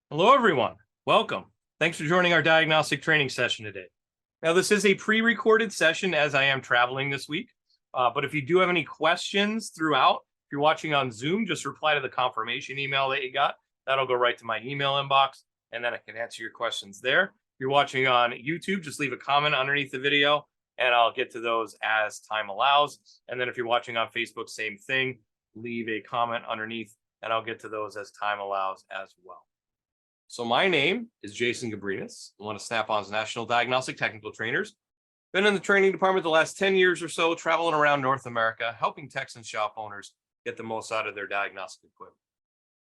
Hello, everyone. Welcome. Thanks for joining our diagnostic training session today. Now, this is a pre-recorded session as I am traveling this week. But if you do have any questions throughout, if you're watching on Zoom, just reply to the confirmation email that you got. That'll go right to my email inbox, and then I can answer your questions there. If you're watching on YouTube, just leave a comment underneath the video, and I'll get to those as time allows. And then if you're watching on Facebook, same thing. Leave a comment underneath, and I'll get to those as time allows as well. So my name is Jason Gabrinas. I'm one of Snap-on's national diagnostic technical trainers. Been in the training department the last 10 years or so, traveling around North America, helping techs and shop owners get the most out of their diagnostic equipment.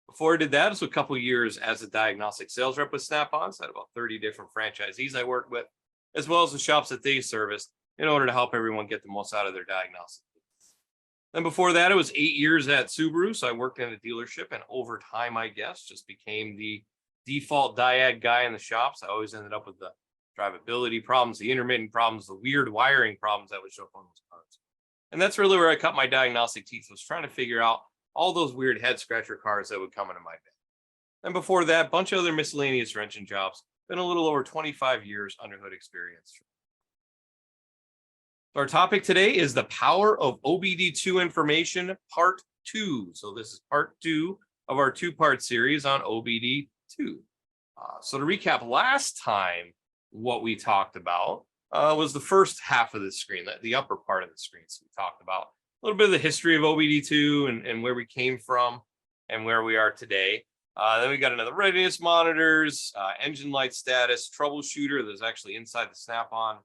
Before I did that, it was a couple of years as a diagnostic sales rep with Snap-on. So I had about 30 different franchisees I worked with, as well as the shops that they serviced in order to help everyone get the most out of their diagnostic. Then before that, it was 8 years at Subaru. So I worked in a dealership, and over time, I guess, just became the default diag guy in the shops. I always ended up with the drivability problems, the intermittent problems, the weird wiring problems that would show up on those cars. And that's really where I cut my diagnostic teeth, was trying to figure out all those weird head scratcher cars that would come into my bed. And before that, a bunch of other miscellaneous wrenching jobs. Been a little over 25 years underhood experience. So our topic today is the power of OBD-II information, part 2. So this is part 2 of our 2-part series on OBD-II. So to recap, last time what we talked about was the first half of the screen, the upper part of the screen. So we talked about a little bit of the history of OBD-II and where we came from and where we are today. Then we got another readiness monitors, engine light status, troubleshooter. There's actually inside the Snap-on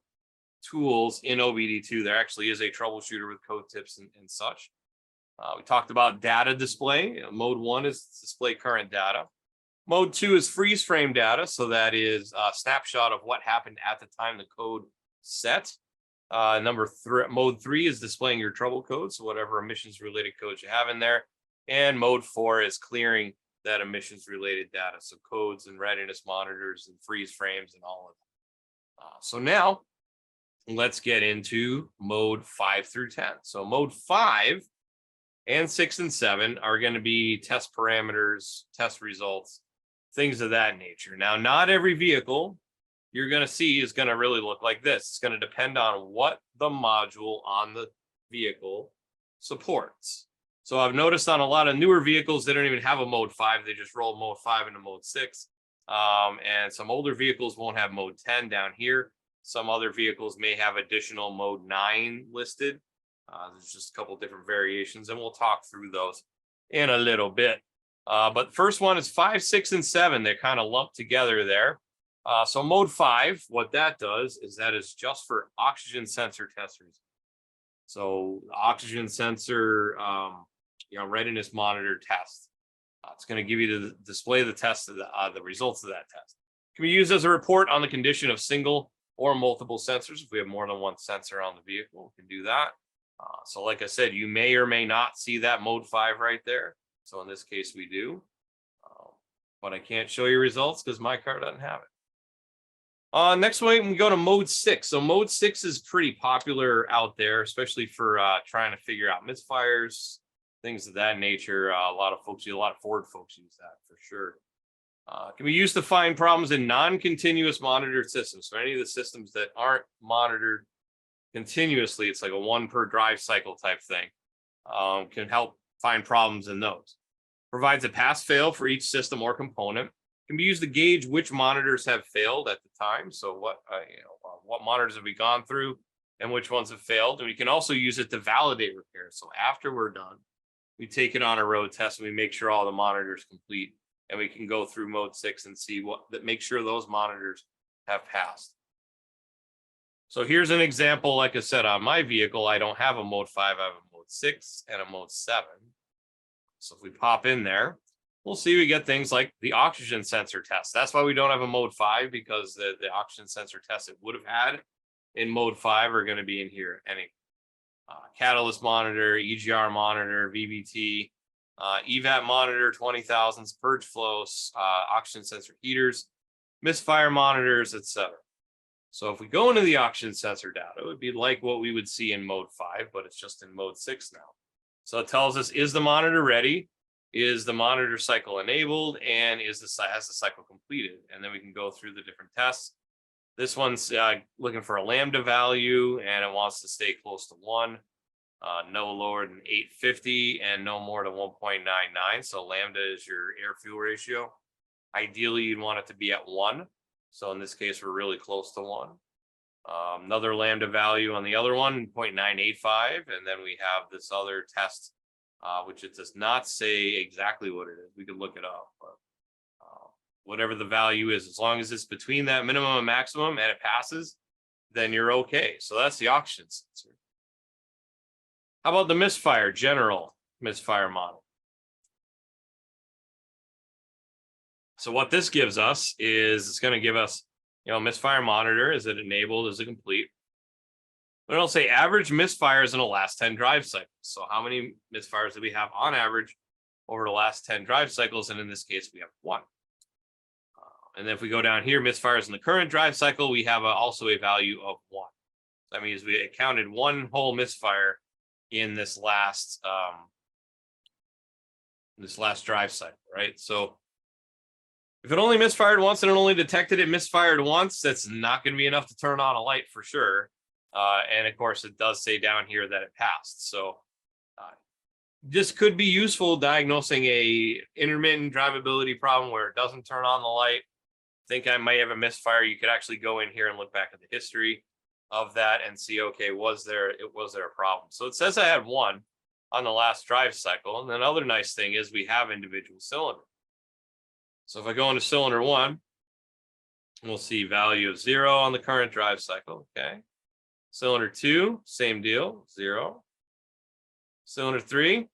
tools in OBD-II, there actually is a troubleshooter with code tips and such. We talked about data display. Mode 1 is display current data. Mode 2 is freeze frame data. So that is a snapshot of what happened at the time the code set. Mode 3 is displaying your trouble code. So whatever emissions related codes you have in there. And mode 4 is clearing that emissions related data. So codes and readiness monitors and freeze frames and all of that. So now let's get into mode 5 through 10. So mode 5 and 6 and 7 are going to be test parameters, test results, things of that nature. Now, not every vehicle you're going to see is going to really look like this. It's going to depend on what the module on the vehicle supports. So I've noticed on a lot of newer vehicles, they don't even have a mode 5. They just roll mode 5 into mode 6. And some older vehicles won't have mode 10 down here. Some other vehicles may have additional mode 9 listed. There's just a couple different variations, and we'll talk through those in a little bit. But the first one is 5, 6, and 7. They're kind of lumped together there. So mode 5, what that does is that is just for oxygen sensor testers. So oxygen sensor, readiness monitor test. It's going to give you the display the test of the results of that test. It can be used as a report on the condition of single or multiple sensors. If we have more than one sensor on the vehicle, we can do that. So like I said, you may or may not see that mode 5 right there. So in this case, we do. But I can't show you results because my car doesn't have it. Next one, we go to mode 6. So mode 6 is pretty popular out there, especially for trying to figure out misfires, things of that nature. A lot of Ford folks use that for sure. Can be used to find problems in non-continuous monitored systems. So any of the systems that aren't monitored continuously, it's like a 1 per drive cycle type thing, can help find problems in those. Provides a pass-fail for each system or component. Can be used to gauge which monitors have failed at the time. So what monitors have we gone through and which ones have failed. And we can also use it to validate repairs. So after we're done, we take it on a road test and we make sure all the monitors complete. And we can go through mode 6 and see make sure those monitors have passed. So here's an example. Like I said, on my vehicle, I don't have a mode 5, I have a mode 6 and a mode 7. So if we pop in there, we'll see we get things like the oxygen sensor test. That's why we don't have a mode 5, because the oxygen sensor test it would have had in mode 5 are going to be in here. Any catalyst monitor, EGR monitor, VVT, EVAP monitor, 20,000s, purge flows, oxygen sensor heaters, misfire monitors, etc. So if we go into the oxygen sensor data, it would be like what we would see in mode 5, but it's just in mode 6 now. So it tells us, is the monitor ready? is the monitor cycle enabled and has the cycle completed? And then we can go through the different tests. This one's looking for a lambda value, and it wants to stay close to 1, no lower than 850 and no more than 1.99. So lambda is your air-fuel ratio. Ideally, you'd want it to be at 1. So in this case, we're really close to 1. Another lambda value on the other one, 0.985. And then we have this other test, which it does not say exactly what it is. We could look it up, but whatever the value is, as long as it's between that minimum and maximum and it passes, then you're okay. So that's the oxygen sensor. How about the misfire, general misfire model? So what this gives us is it's going to give us, misfire monitor. Is it enabled? Is it complete? But it'll say average misfires in the last 10 drive cycles. So how many misfires do we have on average over the last 10 drive cycles? And in this case, we have 1. And then if we go down here, misfires in the current drive cycle, we have also a value of 1. That means we counted 1 whole misfire in this last drive cycle, right? So if it only misfired once and it only detected it misfired once, that's not going to be enough to turn on a light for sure. And of course, it does say down here that it passed. So this could be useful diagnosing a intermittent drivability problem where it doesn't turn on the light. Think I might have a misfire. You could actually go in here and look back at the history of that and see, okay, was there a problem? So it says I had 1 on the last drive cycle. And then another nice thing is we have individual cylinder. So if I go into cylinder 1, we'll see value of 0 on the current drive cycle. Okay. Cylinder 2, same deal, 0. Cylinder 3,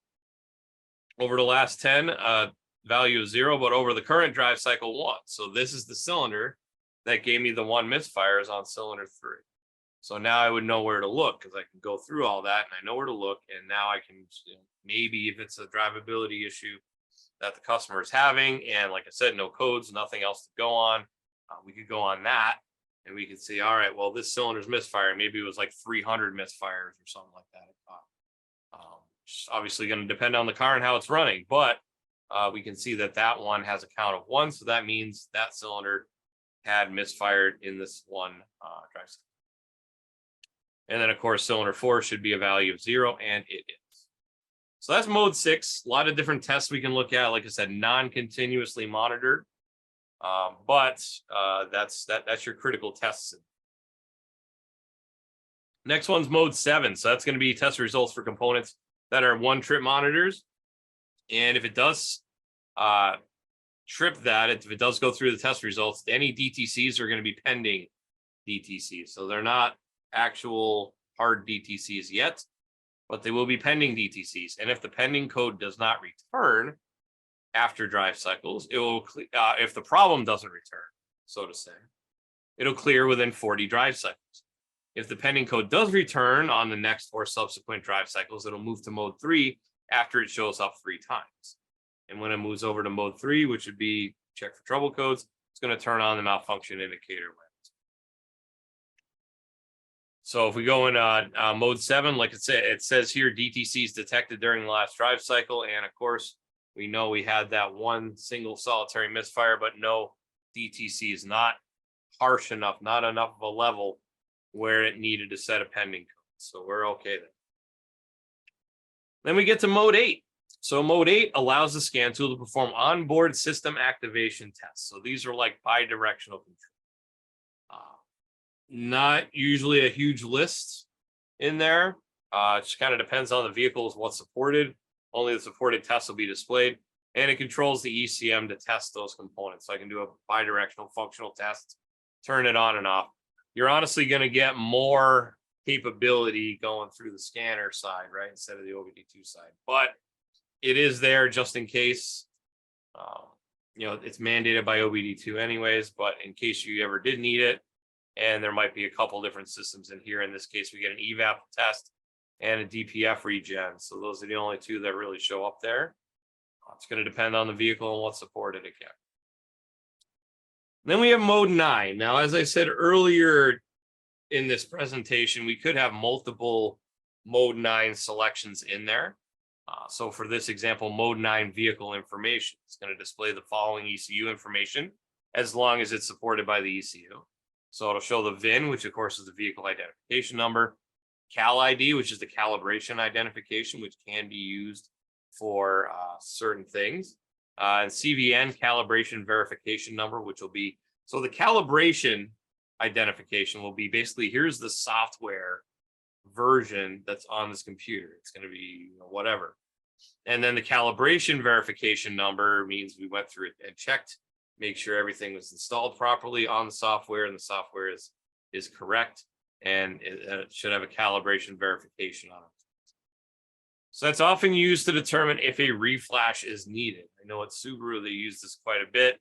over the last 10, value of 0, but over the current drive cycle 1. So this is the cylinder that gave me the 1 misfires on cylinder 3. So now I would know where to look because I can go through all that and I know where to look. And now I can, maybe if it's a drivability issue that the customer is having, and like I said, no codes, nothing else to go on, we could go on that and we could see, all right, well, this cylinder's misfiring. Maybe it was like 300 misfires or something like that. It's obviously going to depend on the car and how it's running, but we can see that one has a count of 1. So that means that cylinder had misfired in this one drive cycle. And then, of course, cylinder 4 should be a value of 0, and it is. So that's mode 6. A lot of different tests we can look at. Like I said, non-continuously monitored, but that's your critical tests. Next one's mode 7. So that's going to be test results for components that are 1-trip monitors. And if it does trip that, if it does go through the test results, any DTCs are going to be pending DTCs. So they're not actual hard DTCs yet, but they will be pending DTCs. And if the pending code does not return after drive cycles, it will, if the problem doesn't return, so to say, it'll clear within 40 drive cycles. If the pending code does return on the next or subsequent drive cycles, it'll move to mode 3 after it shows up 3 times. And when it moves over to mode 3, which would be check for trouble codes, it's going to turn on the malfunction indicator lamp. So if we go in mode 7, like it says here, DTCs detected during the last drive cycle. And of course, we know we had that 1 single solitary misfire, but no DTC is not harsh enough, not enough of a level where it needed to set a pending code. So we're okay there. Then we get to mode 8. So mode 8 allows the scan tool to perform onboard system activation tests. So these are like bi-directional control. Not usually a huge list in there. It just kind of depends on the vehicles, what's supported. Only the supported tests will be displayed. And it controls the ECM to test those components. So I can do a bi-directional functional test, turn it on and off. You're honestly going to get more capability going through the scanner side, right, instead of the OBD-II side. But it is there just in case. It's mandated by OBD-II anyways, but in case you ever did need it, and there might be a couple different systems in here. In this case, we get an evap test and a DPF regen. So those are the only 2 that really show up there. It's going to depend on the vehicle and what's supported again. Then we have mode 9. Now, as I said earlier in this presentation, we could have multiple mode 9 selections in there. So for this example, mode 9 vehicle information, it's going to display the following ECU information as long as it's supported by the ECU. So it'll show the VIN, which of course is the vehicle identification number, Cal ID, which is the calibration identification, which can be used for certain things, and CVN, calibration verification number, which will be, so the calibration identification will be basically, here's the software version that's on this computer. It's going to be whatever. And then the calibration verification number means we went through it and checked, make sure everything was installed properly on the software and the software is correct, and it should have a calibration verification on it. So that's often used to determine if a reflash is needed. I know at Subaru, they use this quite a bit.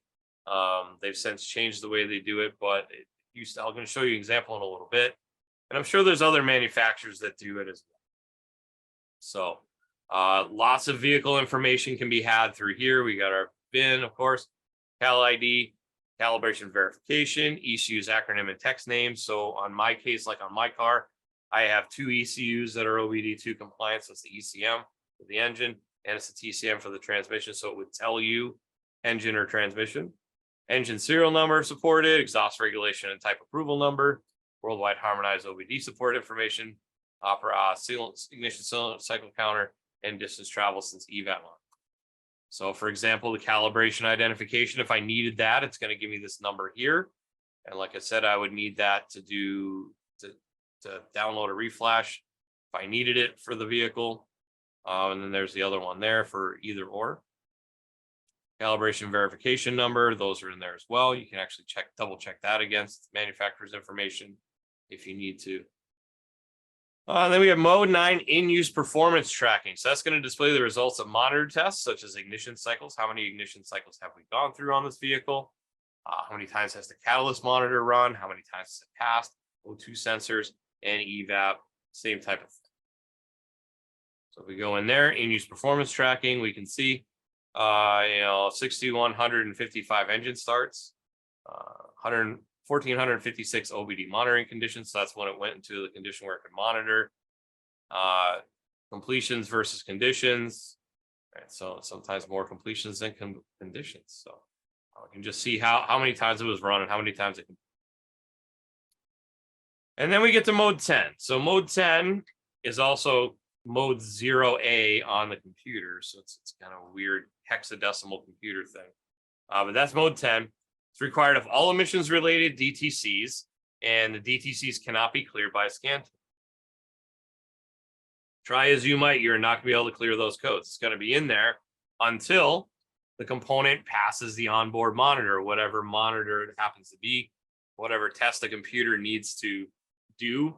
They've since changed the way they do it, but I'm going to show you an example in a little bit. And I'm sure there's other manufacturers that do it as well. So lots of vehicle information can be had through here. We got our VIN, of course, Cal ID, calibration verification, ECU's acronym and text name. So on my case, like on my car, I have 2 ECUs that are OBD-II compliant. So it's the ECM for the engine and it's the TCM for the transmission. So it would tell you engine or transmission. Engine serial number supported, exhaust regulation and type approval number, worldwide harmonized OBD support information, ignition cycle counter, and distance travel since EVAT line. So for example, the calibration identification, if I needed that, it's going to give me this number here. And like I said, I would need that to download a reflash if I needed it for the vehicle. And then there's the other one there for either or. Calibration verification number, those are in there as well. You can actually double check that against manufacturer's information if you need to. Then we have mode 9 in-use performance tracking. So that's going to display the results of monitor tests, such as ignition cycles. How many ignition cycles have we gone through on this vehicle? How many times has the catalyst monitor run? How many times has it passed? O2 sensors and EVAP, same type of thing. So if we go in there, in-use performance tracking, we can see 6,155 engine starts, 1,456 OBD monitoring conditions. So that's when it went into the condition where it could monitor. Completions versus conditions. Right, so sometimes more completions than conditions. So we can just see how many times it was run and how many times it can. And then we get to mode 10. So mode 10 is also mode 0A on the computer. So it's kind of a weird hexadecimal computer thing. But that's mode 10. It's required of all emissions related DTCs, and the DTCs cannot be cleared by a scan tool. Try as you might, you're not going to be able to clear those codes. It's going to be in there until the component passes the onboard monitor, whatever monitor it happens to be, whatever test the computer needs to do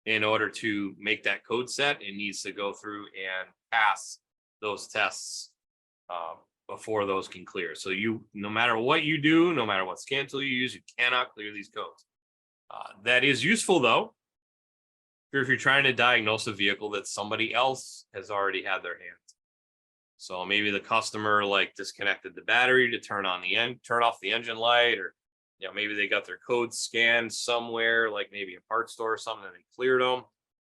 in order to make that code set. It needs to go through and pass those tests before those can clear. So no matter what you do, no matter what scan tool you use, you cannot clear these codes. That is useful though, if you're trying to diagnose a vehicle that somebody else has already had their hands. So maybe the customer disconnected the battery to turn off the engine light, or maybe they got their codes scanned somewhere, like maybe a parts store or something, and they cleared them.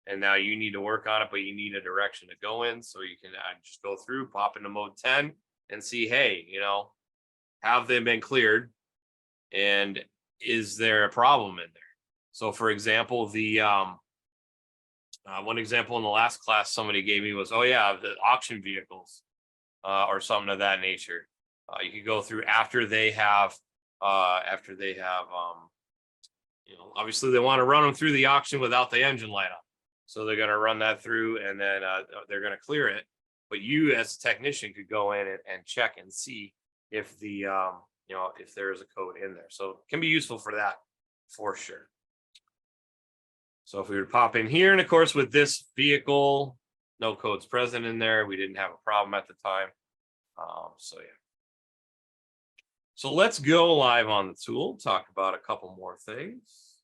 And now you need to work on it, but you need a direction to go in. So you can just go through, pop into mode 10 and see, hey, have they been cleared? And is there a problem in there? So for example, the one example in the last class somebody gave me was, the auction vehicles or something of that nature. You could go through after they have obviously they want to run them through the auction without the engine light on. So they're going to run that through, and then they're going to clear it. But you as a technician could go in and check and see if the if there is a code in there. So it can be useful for that for sure. So if we were to pop in here, and of course with this vehicle, no codes present in there. We didn't have a problem at the time. So yeah. So let's go live on the tool, talk about a couple more things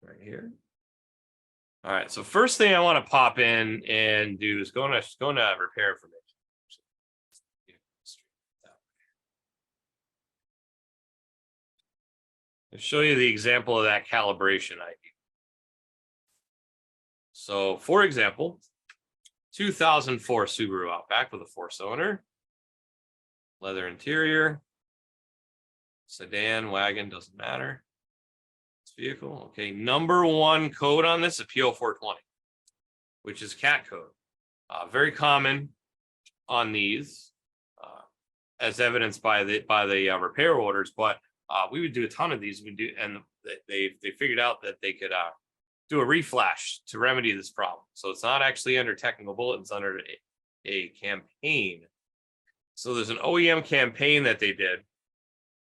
right here. All right, so first thing I want to pop in and do is go into repair information. I'll show you the example of that calibration ID. So for example, 2004 Subaru Outback with a 4-cylinder, leather interior, sedan, wagon, doesn't matter. This vehicle, okay. Number one code on this is P0420, which is CAT code. Very common on these, as evidenced by the repair orders. But we would do a ton of these. We do, and they figured out that they could do a reflash to remedy this problem. So it's not actually under technical bulletins, under a campaign. So there's an OEM campaign that they did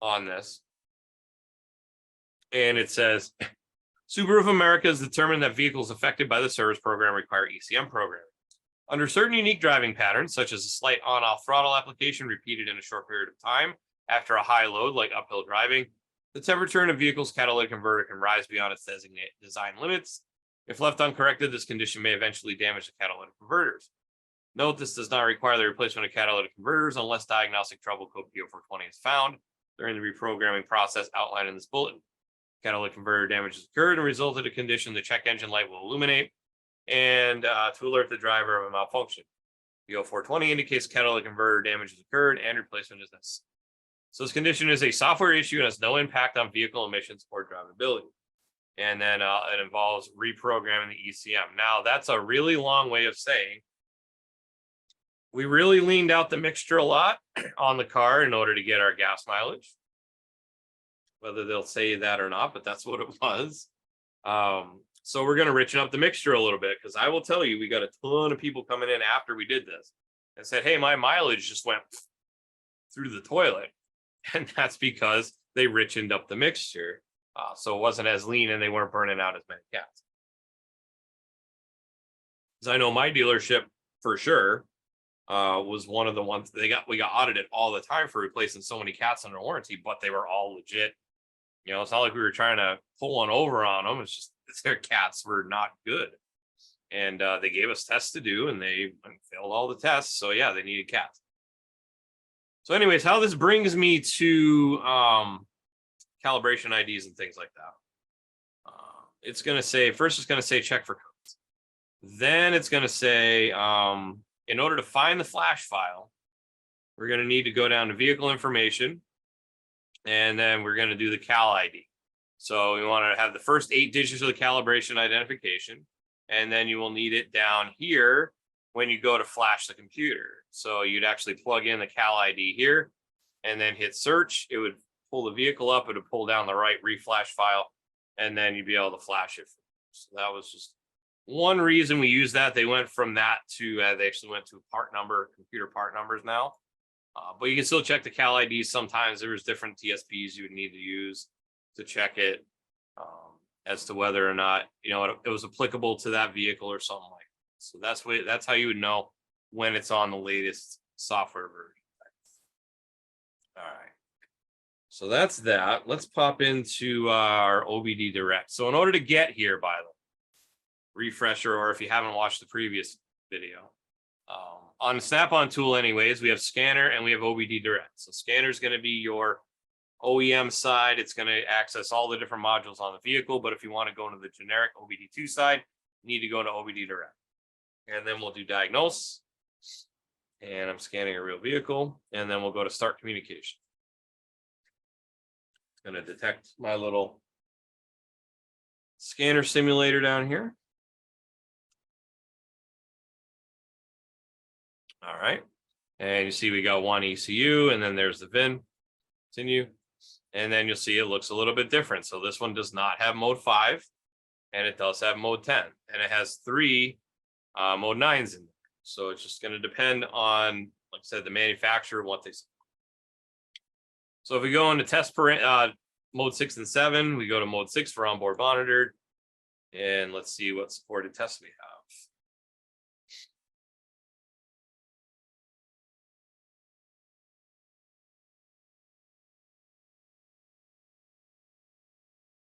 on this, and it says Subaru of America has determined that vehicles affected by the service program require ECM programming. Under certain unique driving patterns, such as a slight on-off throttle application repeated in a short period of time after a high load like uphill driving, the temperature in a vehicle's catalytic converter can rise beyond its designated design limits. If left uncorrected, this condition may eventually damage the catalytic converters. Note, this does not require the replacement of catalytic converters unless diagnostic trouble code P0420 is found during the reprogramming process outlined in this bulletin. Catalytic converter damage has occurred and resulted in a condition the check engine light will illuminate and to alert the driver of a malfunction. P0420 indicates catalytic converter damage has occurred and replacement is necessary. So this condition is a software issue and has no impact on vehicle emissions or drivability. And then it involves reprogramming the ECM. Now, that's a really long way of saying we really leaned out the mixture a lot on the car in order to get our gas mileage. Whether they'll say that or not, but that's what it was. So we're going to richen up the mixture a little bit, because I will tell you, we got a ton of people coming in after we did this and said, hey, my mileage just went through the toilet. And that's because they richened up the mixture. So it wasn't as lean and they weren't burning out as many cats. Because I know my dealership for sure was one of the ones we got audited all the time for replacing so many cats under warranty, but they were all legit. You know, it's not like we were trying to pull one over on them. It's just their cats were not good. And they gave us tests to do and they failed all the tests. So yeah, they needed cats. So anyways, how this brings me to calibration IDs and things like that. It's going to say, first it's going to say check for codes. Then it's going to say, in order to find the flash file, we're going to need to go down to vehicle information. And then we're going to do the cal ID. So we want to have the first 8 digits of the calibration identification. And then you will need it down here when you go to flash the computer. So you'd actually plug in the cal ID here and then hit search. It would pull the vehicle up. It would pull down the right reflash file, and then you'd be able to flash it. So that was just one reason we use that. They went from that to, they actually went to part number, computer part numbers now. But you can still check the cal IDs. Sometimes there was different TSPs you would need to use to check it as to whether or not, you know, it was applicable to that vehicle or something like that. So that's how you would know when it's on the latest software version. All right. So that's that. Let's pop into our OBD Direct. So in order to get here, by the way, refresher, or if you haven't watched the previous video, on the Snap-on tool anyways, we have Scanner and we have OBD Direct. So Scanner is going to be your OEM side. It's going to access all the different modules on the vehicle. But if you want to go into the generic OBD-II side, you need to go to OBD Direct. And then we'll do diagnose. And I'm scanning a real vehicle. And then we'll go to start communication. It's going to detect my little scanner simulator down here. All right. And you see we got one ECU, and then there's the VIN. Continue. And then you'll see it looks a little bit different. So this one does not have mode 5, and it does have mode 10, and it has 3 mode 9s in there. So it's just going to depend on, like I said, the manufacturer, what they say. So if we go into test mode 6 and 7, we go to mode 6 for onboard monitored, and let's see what supported tests we have.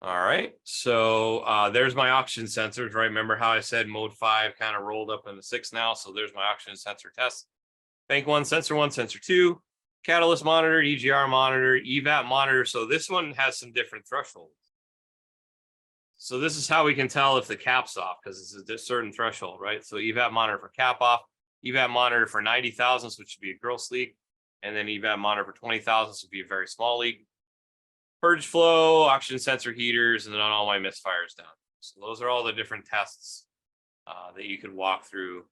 All right, so there's my oxygen sensors, right? Remember how I said mode 5 kind of rolled up into 6 now? So there's my oxygen sensor test. Bank 1, sensor 2, catalyst monitor, EGR monitor, EVAP monitor. So this one has some different thresholds. So this is how we can tell if the cap's off, because it's a certain threshold, right? So EVAP monitor for cap off, evap monitor for 90 thousandths, which should be a gross leak, and then evap monitor for 20 thousandths would be a very small leak. Purge flow, oxygen sensor heaters, and then all my misfires down. So those are all the different tests that you could walk through.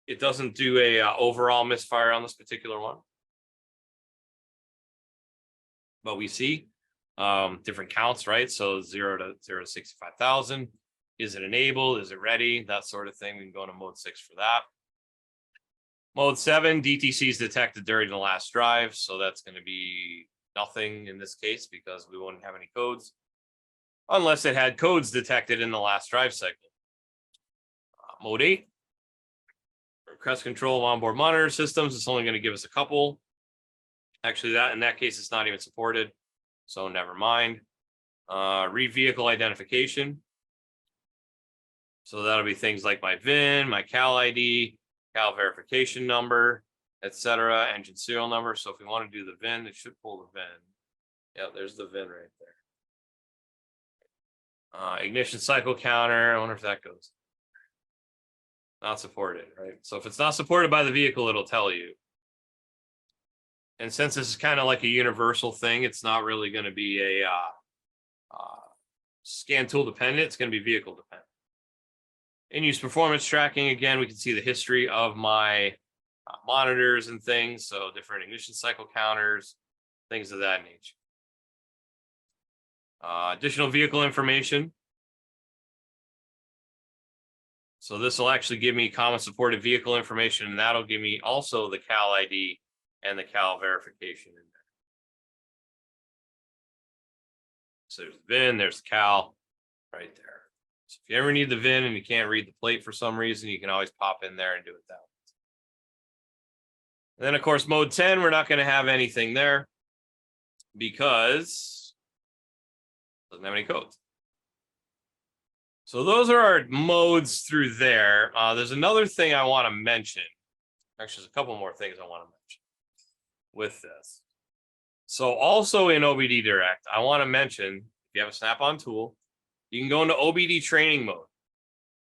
It doesn't do a overall misfire on this particular one, but we see different counts, right? So 0 to 65,000. Is it enabled? Is it ready? That sort of thing. We can go into mode 6 for that. Mode 7, DTC is detected during the last drive. So that's going to be nothing in this case because we won't have any codes unless it had codes detected in the last drive cycle. Mode 8, request control of onboard monitor systems. It's only going to give us a couple. Actually, in that case, it's not even supported. So never mind. Read vehicle identification. So that'll be things like my VIN, my CAL ID, CAL verification number, etc., engine serial number. So if we want to do the VIN, it should pull the VIN. Yeah, there's the VIN right there. Ignition cycle counter. I wonder if that goes. Not supported, right? So if it's not supported by the vehicle, it'll tell you. And since this is kind of like a universal thing, it's not really going to be a scan tool dependent. It's going to be vehicle dependent. In-use performance tracking, again, we can see the history of my monitors and things. So different ignition cycle counters, things of that nature. Additional vehicle information. So this will actually give me common supported vehicle information, and that'll give me also the CAL ID and the CAL verification in there. So there's the VIN, there's the CAL right there. So if you ever need the VIN and you can't read the plate for some reason, you can always pop in there and do it that way. And then, of course, mode 10, we're not going to have anything there because it doesn't have any codes. So those are our modes through there. There's another thing I want to mention. Actually, there's a couple more things I want to mention with this. So also in OBD Direct, I want to mention, if you have a snap-on tool, you can go into OBD training mode.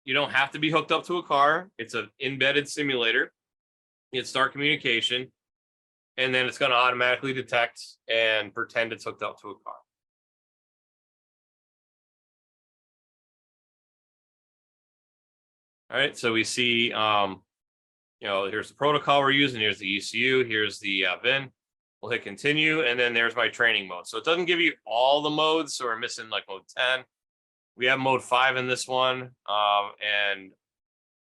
You don't have to be hooked up to a car. It's an embedded simulator. It's start communication, and then it's going to automatically detect and pretend it's hooked up to a car. All right, so we see, here's the protocol we're using. Here's the ECU. Here's the VIN. We'll hit continue, and then there's my training mode. So it doesn't give you all the modes, so we're missing like mode 10. We have mode 5 in this one, and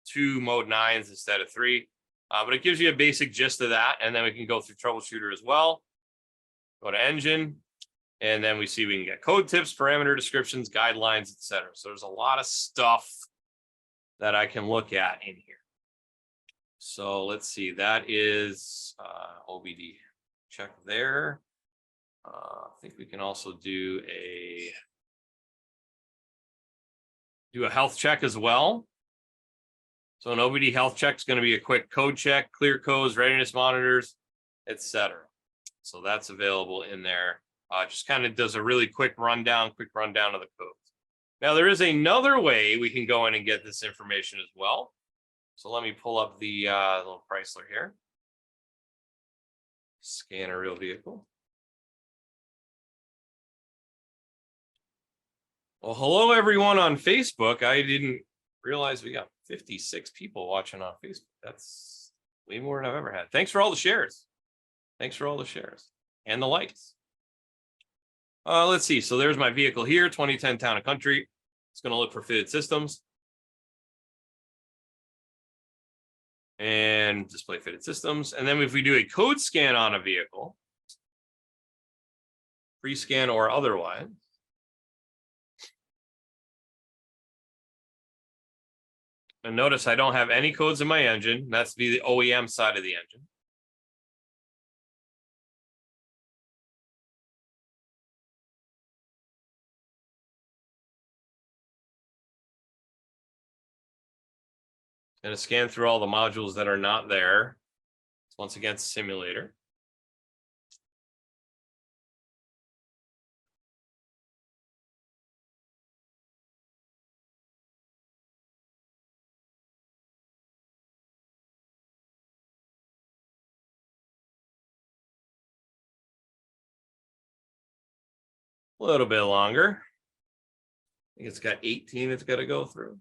2 mode 9s instead of 3. But it gives you a basic gist of that, and then we can go through troubleshooter as well. Go to engine, and then we see we can get code tips, parameter descriptions, guidelines, etc. So there's a lot of stuff that I can look at in here. So let's see, that is OBD check there. I think we can also do a health check as well. So an OBD health check is going to be a quick code check, clear codes, readiness monitors, etc. So that's available in there. Just kind of does a really quick rundown of the codes. Now there is another way we can go in and get this information as well. So let me pull up the little Chrysler here. Scan a real vehicle. Well, hello everyone on Facebook. I didn't realize we got 56 people watching on Facebook. That's way more than I've ever had. Thanks for all the shares. Thanks for all the shares and the likes. Let's see. So there's my vehicle here, 2010 Town and Country. It's going to look for fitted systems. And display fitted systems. And then if we do a code scan on a vehicle, pre-scan or otherwise, and notice I don't have any codes in my engine. That's the OEM side of the engine. Going to scan through all the modules that are not there. Once again, simulator. A little bit longer. I think it's got 18 it's got to go through.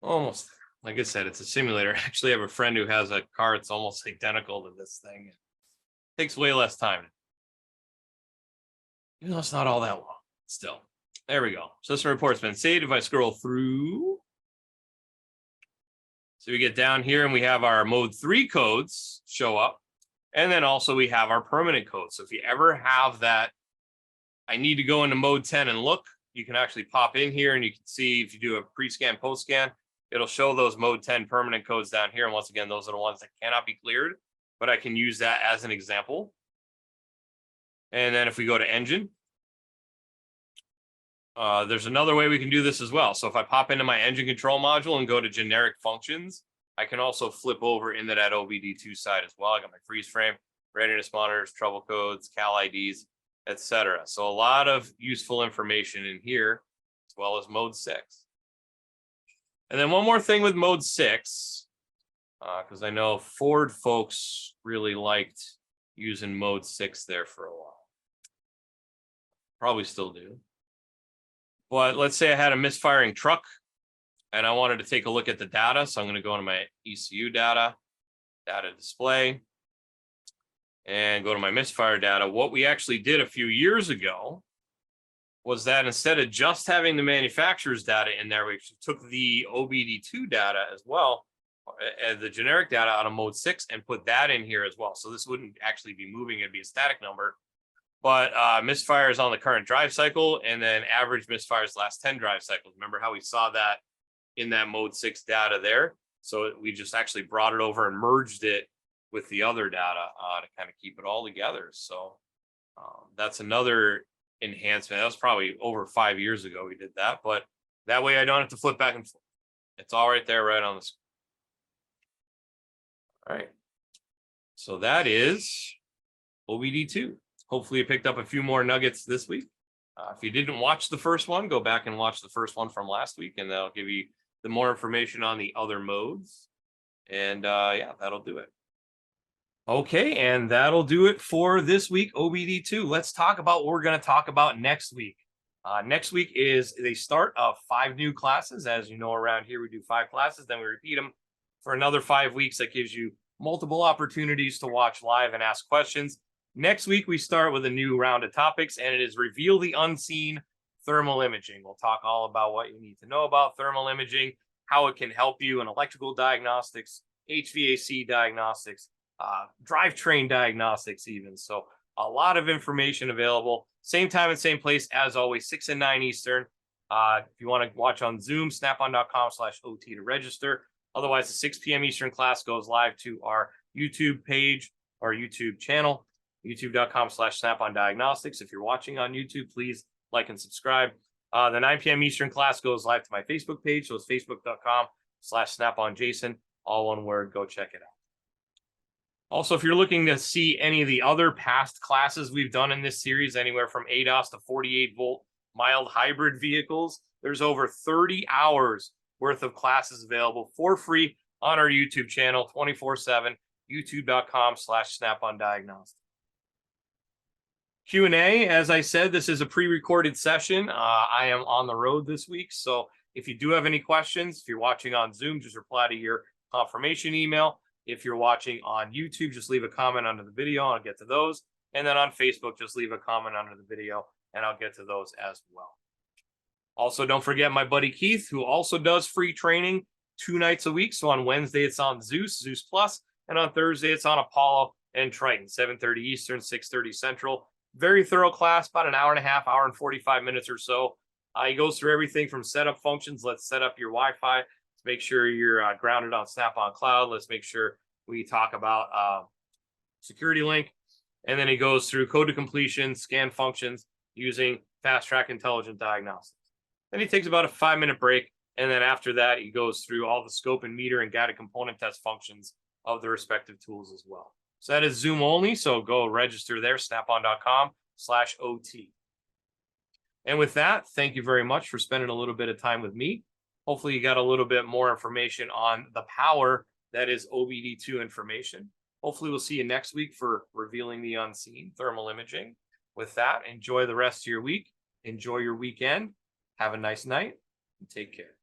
Almost there. Like I said, it's a simulator. I actually have a friend who has a car that's almost identical to this thing. It takes way less time. Even though it's not all that long. Still. There we go. System report's been saved. If I scroll through, so we get down here and we have our mode 3 codes show up. And then also we have our permanent codes. So if you ever have that, I need to go into mode 10 and look, you can actually pop in here and you can see if you do a pre-scan, post-scan, it'll show those mode 10 permanent codes down here. And once again, those are the ones that cannot be cleared, but I can use that as an example. And then if we go to engine, there's another way we can do this as well. So if I pop into my engine control module and go to generic functions, I can also flip over into that OBD2 side as well. I got my freeze frame, readiness monitors, trouble codes, cal IDs, etc. So a lot of useful information in here, as well as mode 6. And then one more thing with mode 6, because I know Ford folks really liked using mode 6 there for a while. Probably still do. But let's say I had a misfiring truck and I wanted to take a look at the data. So I'm going to go into my ECU data display, and go to my misfire data. What we actually did a few years ago was that instead of just having the manufacturer's data in there, we took the OBD-II data as well, the generic data out of mode 6, and put that in here as well. So this wouldn't actually be moving, it'd be a static number. But misfires on the current drive cycle, and then average misfires last 10 drive cycles. Remember how we saw that in that mode 6 data there? So we just actually brought it over and merged it with the other data to kind of keep it all together. So that's another enhancement. That was probably over 5 years ago we did that, but that way I don't have to flip back and forth. It's all right there, right on the screen. All right. So that is OBD2. Hopefully you picked up a few more nuggets this week. If you didn't watch the first one, go back and watch the first one from last week, and that'll give you the more information on the other modes. And yeah, that'll do it. Okay, and that'll do it for this week, OBD2. Let's talk about what we're going to talk about next week. Next week is the start of 5 new classes. As you know, around here we do 5 classes, then we repeat them for another 5 weeks. That gives you multiple opportunities to watch live and ask questions. Next week, we start with a new round of topics, and it is Reveal the Unseen Thermal Imaging. We'll talk all about what you need to know about thermal imaging, how it can help you in electrical diagnostics, HVAC diagnostics, drivetrain diagnostics even. So a lot of information available. Same time and same place as always, 6 and 9 Eastern. If you want to watch on Zoom, snapon.com/OT to register. Otherwise, the 6 p.m. Eastern class goes live to our YouTube page, our YouTube channel, youtube.com/Snap-on Diagnostics. If you're watching on YouTube, please like and subscribe. The 9 p.m. Eastern class goes live to my Facebook page. So it's facebook.com/SnapOnJason, all one word. Go check it out. Also, if you're looking to see any of the other past classes we've done in this series, anywhere from ADAS to 48-volt mild hybrid vehicles, there's over 30 hours worth of classes available for free on our YouTube channel, 24/7, youtube.com/Snap-on Diagnostics. Q&A, as I said, this is a pre-recorded session. I am on the road this week, so if you do have any questions, if you're watching on Zoom, just reply to your confirmation email. If you're watching on YouTube, just leave a comment under the video, and I'll get to those. And then on Facebook, just leave a comment under the video, and I'll get to those as well. Also, don't forget my buddy Keith, who also does free training 2 nights a week. So on Wednesday, it's on Zeus Plus, and on Thursday, it's on Apollo and Triton, 7:30 Eastern, 6:30 Central. Very thorough class, about an hour and a half, hour and 45 minutes or so. He goes through everything from setup functions. Let's set up your Wi-Fi. Let's make sure you're grounded on Snap-on Cloud. Let's make sure we talk about security link. And then he goes through code to completion, scan functions using Fast Track Intelligent Diagnostics. Then he takes about a 5-minute break. And then after that, he goes through all the scope and meter and guided component test functions of the respective tools as well. So that is Zoom only. So go register there, snapon.com/OT. And with that, thank you very much for spending a little bit of time with me. Hopefully you got a little bit more information on the power that is OBD2 information. Hopefully we'll see you next week for revealing the unseen thermal imaging. With that, enjoy the rest of your week. Enjoy your weekend. Have a nice night and take care.